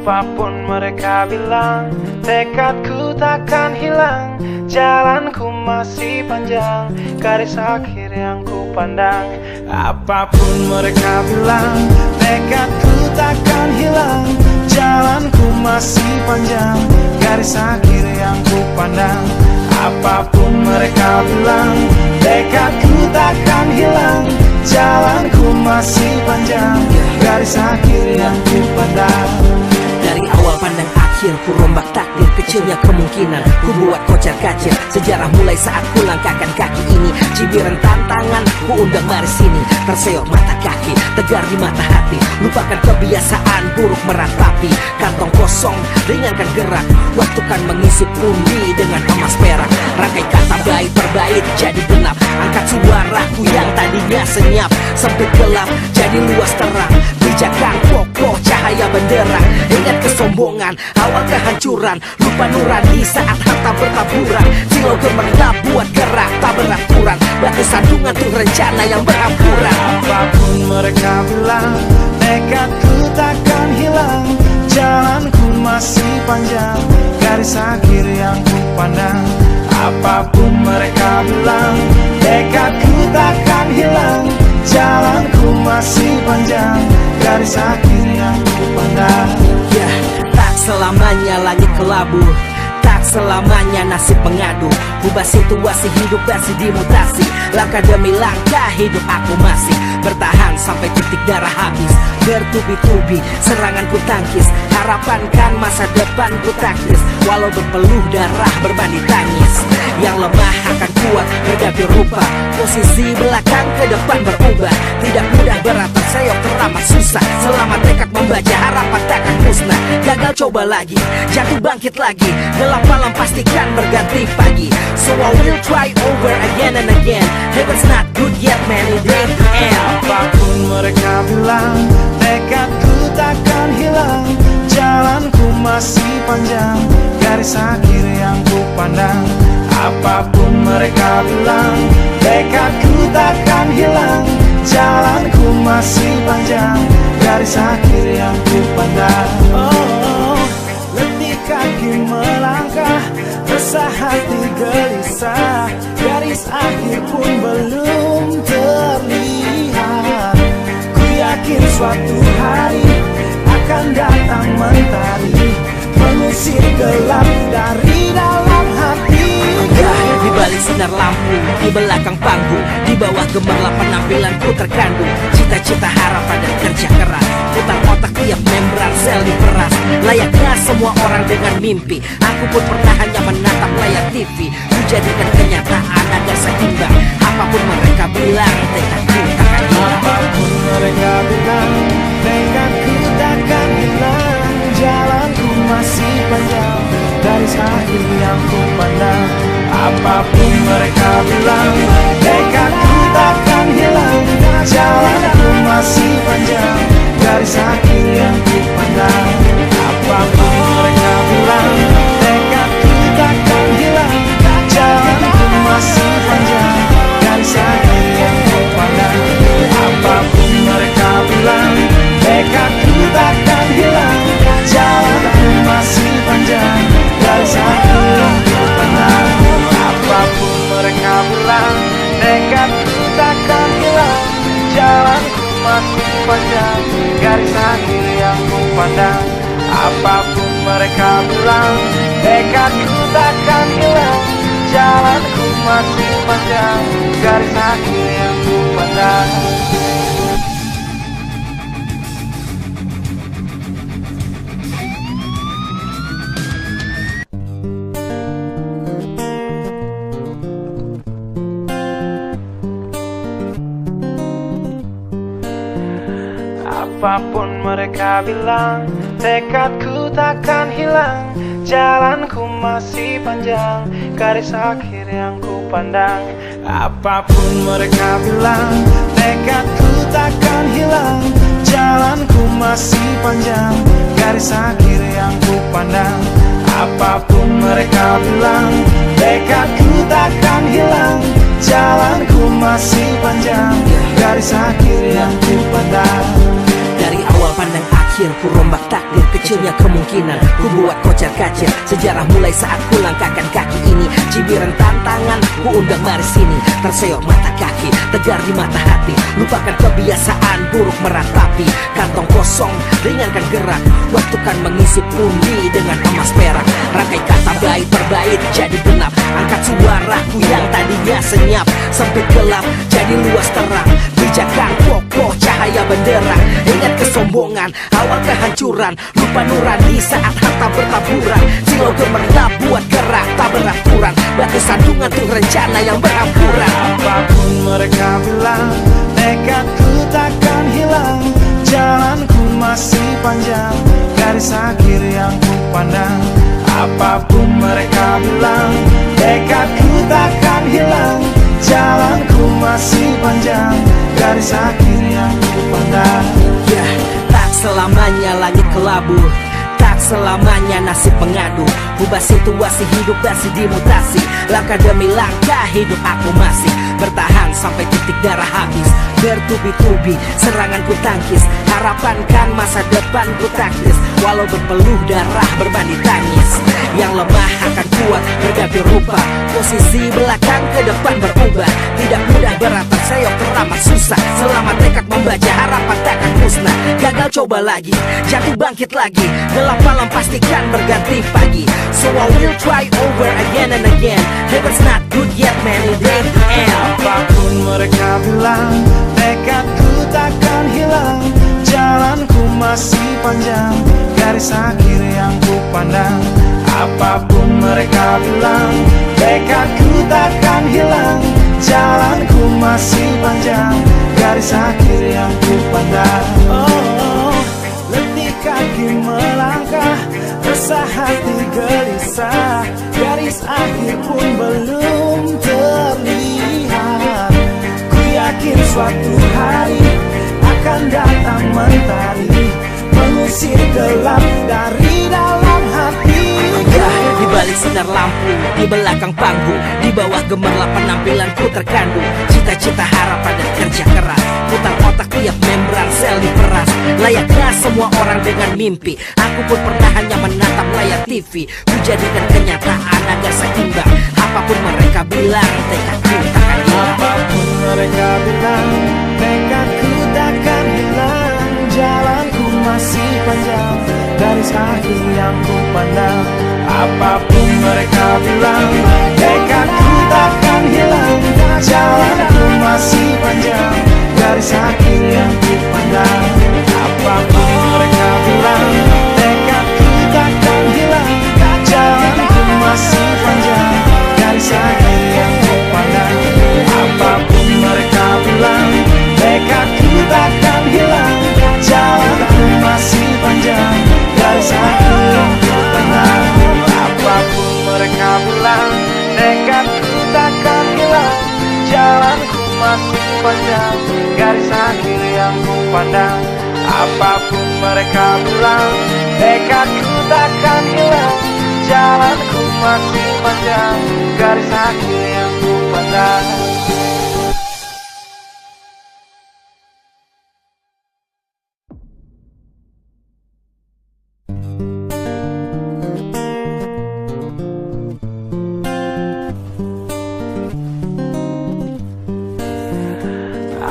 Apapun mereka bilang, tekadku takkan hilang. Jalanku masih panjang, garis akhir yang ku pandang. Apapun mereka bilang, tekadku takkan hilang. Jalanku masih panjang, garis akhir yang ku pandang. Apapun mereka bilang, tekadku takkan hilang. Jalanku masih panjang, garis akhir yang ku pandang. Dari awal pandang akhir, ku rombak takdir. Kecilnya kemungkinan, ku buat kocar kacir. Sejarah mulai saat ku langkahkan kaki ini. Cibiran tantangan, ku undang mari sini. Terseok mata kaki, tegar di mata hati. Lupakan kebiasaan buruk meratapi. Kantong kosong, ringankan gerak. Waktu kan mengisi pundi dengan emas perak. Rangkai kata bait per bait jadi genap. Angkat suaraku yang tadinya senyap. Sempit gelap, jadi luas terang. Pijakan kokoh, cahaya benderang. Ingat kesombongan, awal kehancuran. Lupa nurani saat harta bertaburan. Silau gemerlap buat gerak tak beraturan. Batu sandungan tuh rencana yang berhampuran. Apapun mereka bilang, tekadku takkan hilang. Jalanku masih panjang, garis akhir yang ku pandang. Apapun mereka bilang, tekadku takkan hilang. Jalanku masih panjang, garis akhir yang ku pandang. Ya, tak selamanya langit kelabu, tak selamanya nasib mengadu. Ubah situasi hidup masih dimutasi. Langkah demi langkah hidup aku masih bertahan sampai titik darah habis. Bertubi-tubi serangan ku tangkis. Harapan kan masa depan ku taktis. Walau berpeluh darah berbanding tangis. Yang lemah akan kuat berganti rupa. Posisi belakang ke depan berubah. Tidak mudah berat terseok teramat susah. Selama tekad membaca harapan takkan musnah. Gagal coba lagi, jatuh bangkit lagi. Gelap malam pastikan berganti pagi. So I will try over again and again. Heaven's not good yet man, it ain't the end. Apapun mereka bilang, tekadku takkan hilang. Jalanku masih panjang, garis akhir yang ku pandang. Apapun mereka bilang, tekadku takkan hilang. Jalanku masih panjang, garis akhir yang ku pandang. Oh, letih kaki melangkah, resah hati gelisah. Garis akhir pun belum terlihat. Ku yakin suatu hari akan datang mentari, mengusir gelap dari dalam hati. Di balik sinar lampu, di belakang panggung, di bawah gemerlap penampilanku terkandung. Cita-cita, harapan dan kerja keras. Putar otak tiap membran sel diperas. Layaknya semua orang dengan mimpi, aku pun pernah hanya menatap layar TV. Ku jadikan kenyataan agar seimbang. Apapun mereka bilang, tekadku takkan hilang. Apapun mereka bilang, tekadku takkan hilang. Jalanku masih panjang, garis akhir yang ku pandang. Apapun mereka bilang, tekadku takkan hilang. Jalanku masih panjang, garis akhir yang ku pandang. Apapun mereka bilang, tekadku takkan hilang. Jalanku masih panjang, garis akhir yang ku pandang. Apapun mereka bilang, tekadku takkan hilang. Jalanku masih panjang, garis akhir yang ku pandang. Apapun mereka bilang, tekadku takkan hilang. Jalanku masih panjang, garis akhir yang ku pandang. Apapun mereka bilang, tekadku takkan hilang. Jalanku masih panjang, garis akhir yang ku pandang. Apapun mereka bilang, tekadku takkan hilang. Jalanku masih panjang, garis akhir yang ku pandang. Apapun mereka bilang, tekadku takkan hilang. Jalanku masih panjang, garis akhir yang ku pandang. Apapun mereka bilang, tekadku takkan hilang. Jalanku masih panjang, garis akhir yang ku pandang. Dari awal pandang akhir, ku rombak takdir. Kecilnya kemungkinan, kacir. Sejarah mulai saat ku langkahkan kaki ini. Cibiran tantangan ku undang mari sini. Terseok mata kaki, tegar di mata hati. Lupakan kebiasaan buruk meratapi. Kantong kosong, ringankan gerak. Waktu kan mengisi pundi dengan emas perak. Rangkai kata bait per bait jadi genap. Angkat suaraku yang tadinya senyap. Sempit gelap jadi luas terang. Bijakan kokoh cahaya benderang. Ingat kesombongan, awal kehancuran. Lupa nurani saat harta bertaburan. Silau gemerlap buat gerak tak beraturan. Batu sandungan tuh rencana yang berampuran. Apapun mereka bilang, tekadku takkan hilang. Jalanku masih panjang, garis akhir yang ku pandang. Apapun mereka bilang, tekadku takkan hilang. Jalanku masih panjang, garis akhir yang ku pandang. Ya, tak selamanya langit kelabu, tak selamanya nasib pengadu. Ubah situasi hidup masih dimutasi. Langkah demi langkah hidup aku masih bertahan sampai titik darah habis. Bertubi-tubi serangan ku tangkis. Harapan kan masa depan ku taktis. Walau berpeluh darah berbanding tangis. Yang lemah akan kuat berganti rupa. Posisi belakang ke depan berubah. Tidak mudah beratap seyok teramat susah. Selama tekad membaca harapan takkan musnah. Gagal coba lagi, jatuh bangkit lagi. Gelap malam pastikan berganti pagi. So I will try over again and again. Heaven's not good yet man, it ain't the end. Apapun mereka bilang, tekadku takkan hilang. Jalanku masih panjang, garis akhir yang ku pandang. Apapun mereka bilang, tekadku takkan hilang. Jalanku masih panjang, garis akhir yang ku pandang. Oh, letih kaki melangkah, resah hati gelisah. Garis akhir pun belum terlihat. Ku yakin suatu hari akan datang mentari, mengusir gelap dari dalam hati. Di balik sinar lampu, di belakang panggung, di bawah gemerlap penampilanku terkandung. Cita-cita, harapan dan kerja keras. Putar otak tiap membran sel diperas. Layaknya semua orang dengan mimpi, aku pun pernah hanya menatap layar TV. Ku jadikan kenyataan agar seimbang. Apapun mereka bilang, tekadku takkan hilang. Apapun mereka bilang, tekadku takkan hilang. Jalanku masih panjang, garis akhir yang ku pandang. Apapun mereka bilang, tekadku takkan hilang. Jalanku masih panjang, garis akhir yang ku pandang. Apapun mereka bilang, tekadku takkan hilang. Jalanku masih panjang, garis akhir yang ku pandang. Apapun mereka bilang, tekadku takkan hilang. Jalanku masih panjang, garis akhir yang ku pandang. Apapun mereka bilang, tekadku takkan hilang. Jalanku masih panjang, garis akhir yang ku pandang. Apapun mereka bilang, tekadku takkan hilang. Jalanku masih panjang, garis akhir yang ku pandang.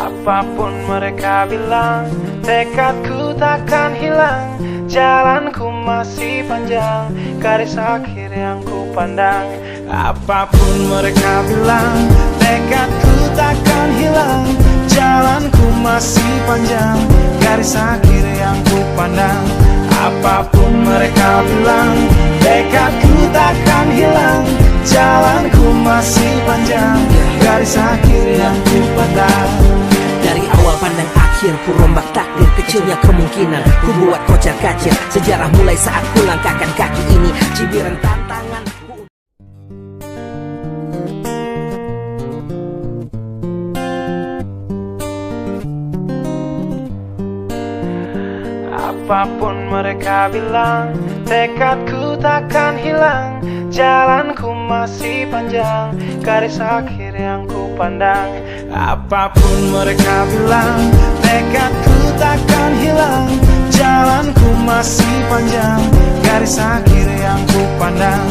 Apapun mereka bilang, tekadku takkan hilang. Jalanku masih panjang, garis akhir yang ku pandang. Apapun mereka bilang, tekadku takkan hilang. Jalanku masih panjang, garis akhir yang ku pandang. Apapun mereka bilang, tekadku takkan hilang. Jalanku masih panjang, garis akhir yang ku pandang. Dari awal pandang akhir, ku rombak takdir. Kecilnya kemungkinan, ku buat kocar kacir. Sejarah mulai saat ku langkahkan kaki ini. Cibiran tantangan ku... Apapun mereka bilang, tekadku takkan hilang. Jalanku masih panjang, garis akhir yang ku pandang. Apapun mereka bilang, tekadku takkan hilang. jalanku masih panjang, garis akhir yang ku pandang.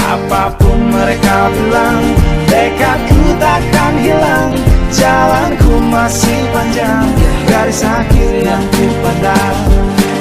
Apapun mereka bilang, tekadku takkan hilang. Jalanku masih panjang, garis akhir yang ku pandang.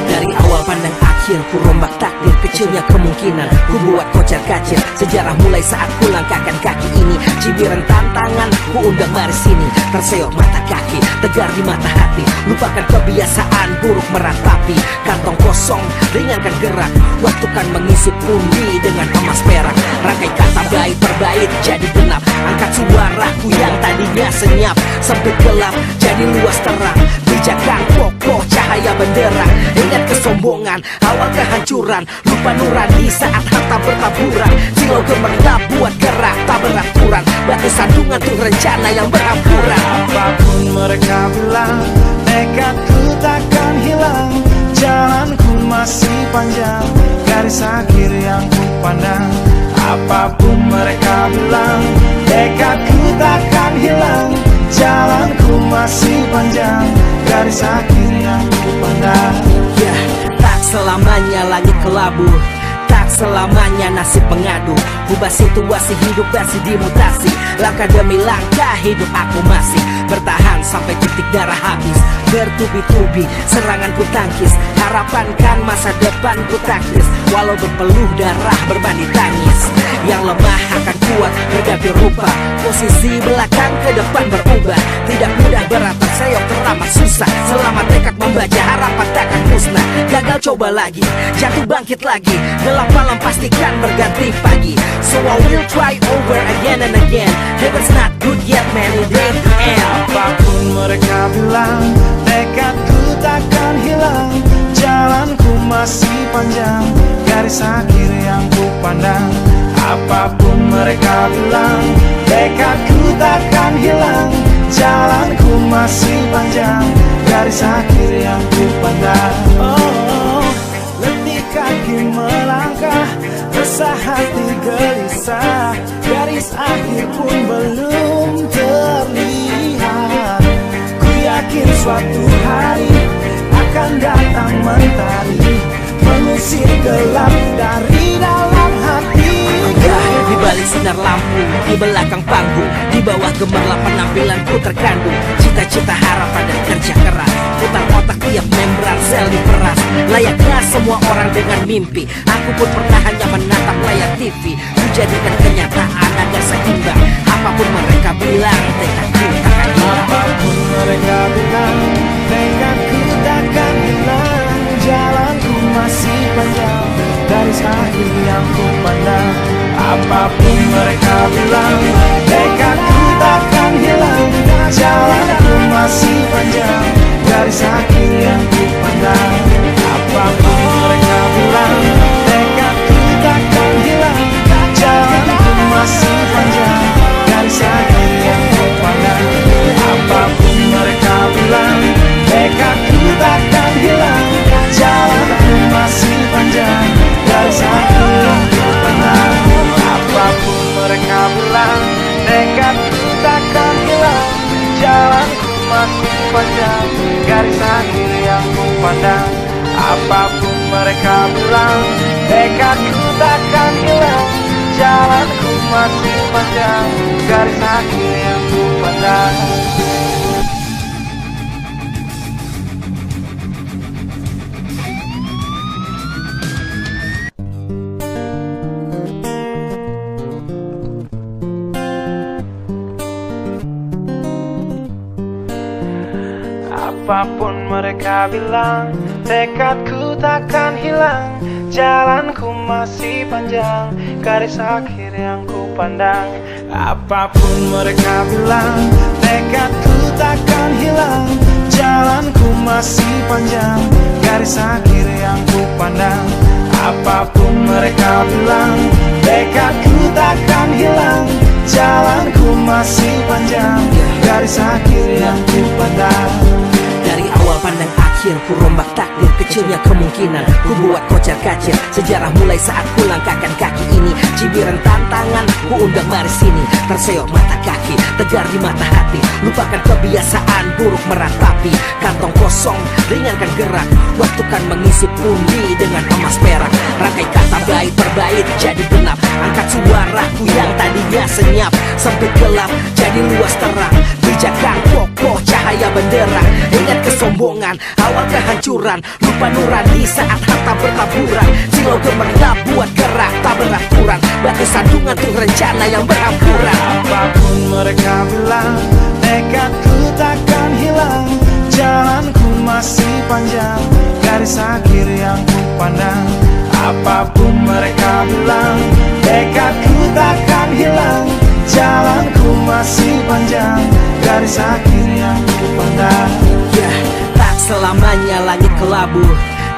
Dari awal pandang akhir, ku rombak takdir. Kecilnya kemungkinan, ku buat kocar kacir. Sejarah mulai saat ku langkahkan kaki ini. Cibiran tantangan, ku undang mari sini. Terseok mata kaki, tegar di mata hati. Lupakan kebiasaan buruk meratapi. Kantong kosong, ringankan gerak. Waktu kan mengisi pundi dengan emas perak. Rangkai kata bait per bait jadi genap. Angkat suaraku yang tadinya senyap. Sempit gelap, jadi luas terang. Pijakan kokoh cahaya benderang. Ingat kesombongan, awal kehancuran. Lupa nurani saat harta bertaburan. Silau gemerlap buat gerak tak beraturan. Batu sandungan tuh rencana yang berampuran. Apapun mereka bilang, tekadku takkan hilang. Jalanku masih panjang, garis akhir yang ku pandang. Apapun mereka bilang, tekadku takkan hilang. Jalanku masih panjang, garis akhir yang ku pandang. Ya, tak selamanya langit kelabu, tak selamanya nasib mengadu. Ubah situasi hidup masih dimutasi. Langkah demi langkah hidup aku masih bertahan sampai titik darah habis. Bertubi-tubi serangan ku tangkis. Harapan kan masa depan ku taktis. Walau berpeluh darah berbanding tangis. Yang lemah akan kuat berganti rupa. Posisi belakang ke depan berubah. Tidak mudah berat terseok teramat susah. Selama tekad membaca harapan takkan musnah. Gagal coba lagi, jatuh bangkit lagi. Gelap malam pastikan berganti pagi. So I will try over again and again. Heaven's not good yet man, it ain't the end. Apapun mereka bilang, tekadku takkan hilang. Jalanku masih panjang, garis akhir yang ku pandang. Apapun mereka bilang, tekadku takkan hilang. Jalanku masih panjang, garis akhir yang ku pandang. Oh, letih kaki melangkah, resah hati gelisah. Garis akhir pun belum terlihat. Ku yakin suatu hari akan datang mentari, mengusir gelap dari dalam hati. Di balik sinar lampu, di belakang panggung, di bawah gemerlap penampilanku terkandung. Cita-cita, harapan dan kerja keras. Putar otak tiap membran sel diperas. Layaknya semua orang dengan mimpi, aku pun pernah hanya menatap layar TV. Ku jadikan kenyataan agar seimbang. Apapun mereka bilang, tekadku takkan hilang. Apapun mereka bilang, tekadku takkan hilang. Jalanku masih panjang, garis akhir yang ku pandang. Apapun mereka bilang, tekadku takkan hilang. Jalanku masih panjang, garis akhir yang ku pandang. Apapun mereka bilang, tekadku takkan hilang. Jalanku masih panjang, garis akhir yang ku pandang. Apapun mereka bilang, tekadku takkan hilang. Jalanku masih panjang, garis akhir yang ku pandang. Apapun mereka bilang, tekadku takkan hilang. Jalanku masih panjang, garis akhir yang ku pandang. Apapun mereka bilang, tekadku takkan hilang. Jalanku masih panjang, garis akhir yang ku pandang. Apapun mereka bilang, tekadku takkan hilang. Jalanku masih panjang, garis akhir yang ku pandang. Apapun mereka bilang, tekadku takkan hilang. Jalanku masih panjang, garis akhir yang ku pandang. Apapun mereka bilang, tekadku takkan hilang. Jalanku masih panjang, garis akhir yang ku pandang. Dari awal pandang akhir, ku rombak takdir. Kecilnya kemungkinan, ku buat kocar kacir. Sejarah mulai saat ku langkahkan kaki ini. Cibiran tantangan, ku undang mari sini. Terseok mata kaki, kaki, tegar di mata hati. Lupakan kebiasaan buruk meratapi. Kantong kosong, ringankan gerak. Waktu kan mengisi pundi dengan emas perak. Rangkai kata bait per bait jadi genap. Angkat suaraku yang tadinya senyap. Sempit gelap jadi luas terang. Pijakan kokoh cahaya benderang. Ingat kesombongan, awal kehancuran. Lupa nurani saat harta bertaburan. Silau gemerlap buat gerak tak beraturan. Batu sandungan tuh rencana yang berhampuran. Apapun mereka bilang, tekadku takkan hilang. Jalanku masih panjang, garis akhir yang ku pandang. Apapun mereka bilang, tekadku takkan hilang. Jalanku masih panjang, garis akhir yang ku pandang. Ya, tak selamanya langit kelabu,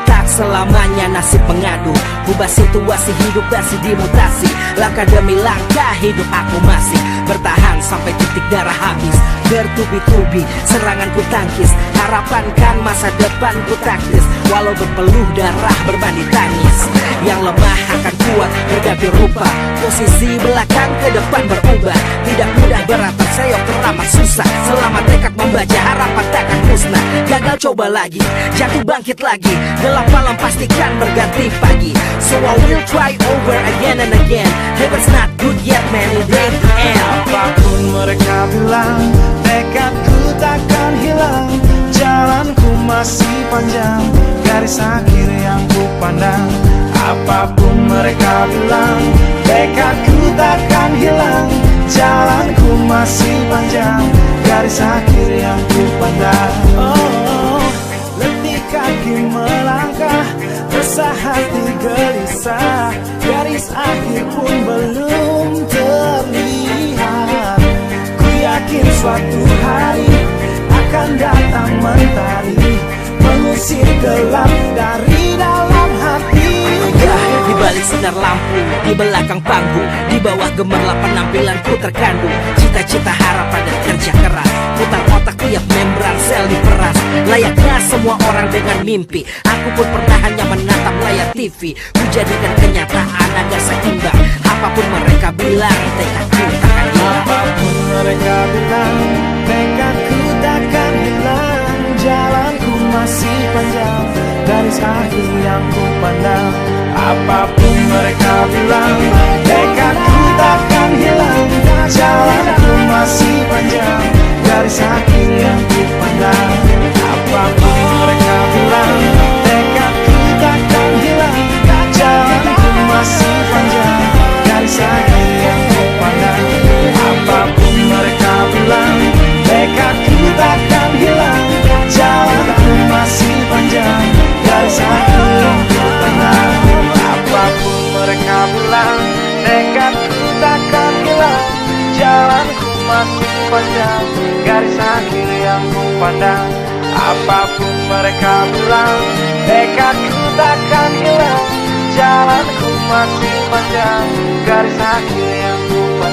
tak selamanya nasib mengadu. Ubah situasi hidup masih dimutasi. Langkah demi langkah hidup aku masih bertahan sampai titik darah habis. Bertubi-tubi serangan ku tangkis. Harapan kan masa depan ku taktis. Walau berpeluh darah berbanding tangis. Yang lemah akan kuat berganti rupa. Posisi belakang ke depan berubah. Tidak mudah berat terseok teramat susah. Selama tekad membaca harapan takkan musnah. Gagal coba lagi, jatuh bangkit lagi. Gelap malam pastikan berganti pagi. So I will try over again and again. Heaven's not good yet man, it ain't the end. Apapun mereka bilang, tekadku takkan hilang. Jalanku masih panjang, garis akhir yang ku pandang. Apapun mereka bilang, tekadku takkan hilang. Jalanku masih panjang, garis akhir yang ku pandang. Oh, letih kaki melangkah, resah hati gelisah. Garis akhir pun belum terlihat. Ku yakin suatu hari akan datang mentari, mengusir gelap dari dalam hati. Di balik sinar lampu, di belakang panggung, di bawah gemerlap penampilanku terkandung cita-cita, harapan dan kerja keras. Putar otak tiap membran sel diperas. Layaknya semua orang dengan mimpi, aku pun pernah hanya menatap layar TV. Ku jadikan kenyataan agar seimbang. Apapun mereka bilang, tekadku takkan hilang. Apapun mereka bilang, tekadku takkan hilang. Jalanku masih panjang, garis akhir yang ku pandang. Apapun mereka bilang, tekadku takkan hilang. Jalanku masih panjang, garis akhir yang ku pandang. Apapun mereka bilang, tekadku takkan hilang. Jalanku masih panjang, garis akhir yang ku pandang. Apapun mereka bilang, tekadku takkan hilang. Jalanku masih panjang, garis akhir yang ku pandang. Apapun mereka bilang, tekadku takkan hilang. Jalanku masih panjang, garis akhir yang ku pandang. Apapun mereka bilang, tekadku takkan hilang. Jalanku masih panjang, garis akhir yang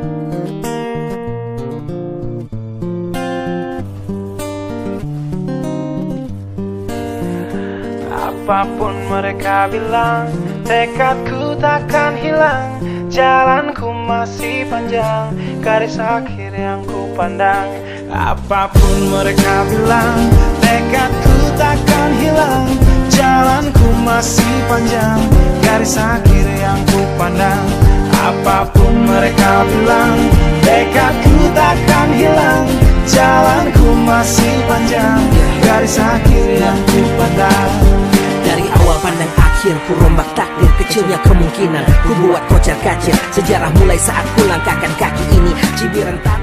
ku pandang. Apapun mereka bilang, tekadku takkan hilang. Jalanku masih panjang, garis akhir yang ku pandang. Apapun mereka bilang, tekadku takkan hilang. Jalanku masih panjang, garis akhir yang ku pandang. Apapun mereka bilang, tekadku takkan hilang. Jalanku masih panjang, garis akhir yang ku pandang. Dari awal pandang akhir, ku rombak takdir. Kecilnya kemungkinan, ku buat kocar kacir. Sejarah mulai saat ku langkahkan kaki ini. Cibiran tanah